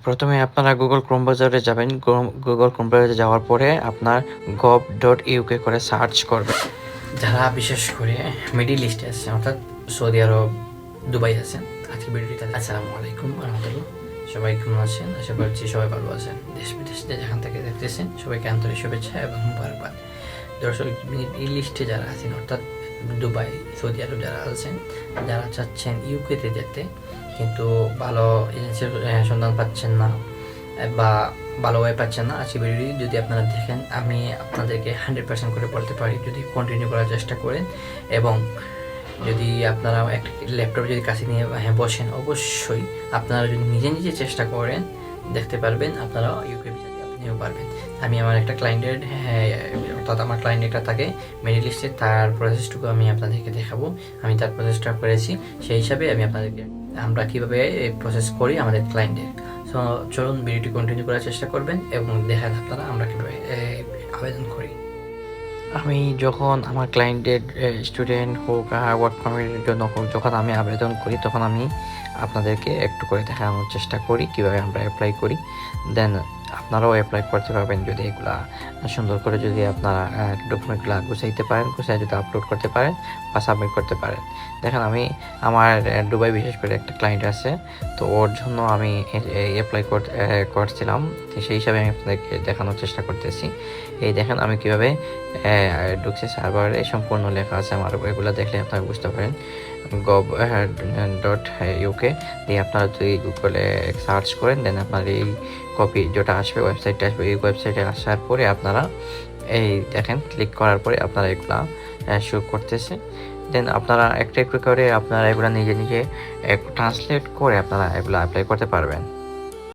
প্রথমে আপনারা Google Chrome ব্রাউজারে যাবেন। গুগল ক্রোম ব্রাউজারে যাওয়ার পরে আপনার gov.uk করে সার্চ করবেন। যারা বিশেষ করে মিডিল ইস্টে আছেন, অর্থাৎ সৌদি আরব, দুবাই আছেন, আজকের ভিডিওটি আসসালামু আলাইকুম রহমতুল্লাহ। সবাই কেমন আছেন? আশা করছি সবাই ভালো আছেন। দেশ বিদেশ যেখান থেকে দেখতেছেন সবাইকে আন্তরিক শুভেচ্ছা এবং মুবারকবাদ। দর্শক, মিডিল ইস্টে যারা আছেন, অর্থাৎ দুবাই, সৌদি আরব যারা আছেন, যারা চাচ্ছেন ইউকেতে যেতে কিন্তু ভালো এজেন্সির সন্ধান পাচ্ছেন না বা ভালো ওয়ে পাচ্ছেন না, আজকে ভিডিওটি যদি আপনারা দেখেন আমি আপনাদেরকে 100% করে বলতে পারি, যদি কন্টিনিউ করার চেষ্টা করেন এবং যদি আপনারা একটা ল্যাপটপ যদি কাছে নিয়ে বসেন, অবশ্যই আপনারা যদি নিজে নিজে চেষ্টা করেন দেখতে পারবেন আপনারা ইউকে ভিসাতে আপনিও পারবেন। আমি আমার একটা ক্লায়েন্টের অর্থাৎ আমার ক্লায়েন্ট একটা থাকে মিডল ইস্টে, তার প্রসেসটুকু আমি আপনাদেরকে দেখাবো। আমি তার প্রসেসটা করেছি, সেই হিসাবে আমি আপনাদেরকে আমরা কীভাবে প্রসেস করি আমাদের ক্লায়েন্টের। সো চলুন ভিডিওটি কন্টিনিউ করার চেষ্টা করবেন এবং দেখেন আপনারা আমরা কীভাবে আবেদন করি। আমি যখন আমার ক্লায়েন্টের স্টুডেন্ট হোক, ওয়ার্ক পারমিটের জন্য হোক, যখন আমি আবেদন করি তখন আমি আপনাদেরকে একটু করে দেখানোর চেষ্টা করি কীভাবে আমরা অ্যাপ্লাই করি। দেন আপনারাও অ্যাপ্লাই করতে পারবেন যদি এগুলা সুন্দর করে যদি আপনারা ডকুমেন্টগুলো গুছাইতে পারেন, গুছাই যদি আপলোড করতে পারেন বা সাবমিট করতে পারেন। দেখেন আমি আমার দুবাই বিশেষ করে একটা ক্লায়েন্ট আছে, তো ওর জন্য আমি অ্যাপ্লাই করছিলাম, তো সেই হিসাবে আমি আপনাদেরকে দেখানোর চেষ্টা করতেছি। এই দেখেন আমি কীভাবে ঢুকছে সার্ভারে, সম্পূর্ণ লেখা আছে আমার, এগুলো দেখলে আপনারা বুঝতে পারেন। gov.uk দিয়ে আপনারা যদি গুগলে সার্চ করেন, দেন আপনার এই কপি যেটা আসবে, ওয়েবসাইটটা আসবে, এই ওয়েবসাইটে আসার পরে আপনারা এই দেখেন ক্লিক করার পরে আপনারা এগুলা শো করতেছে। দেন আপনারা একটু একটু করে আপনারা এগুলো নিজে নিজে ট্রান্সলেট করে আপনারা এগুলো অ্যাপ্লাই করতে পারবেন।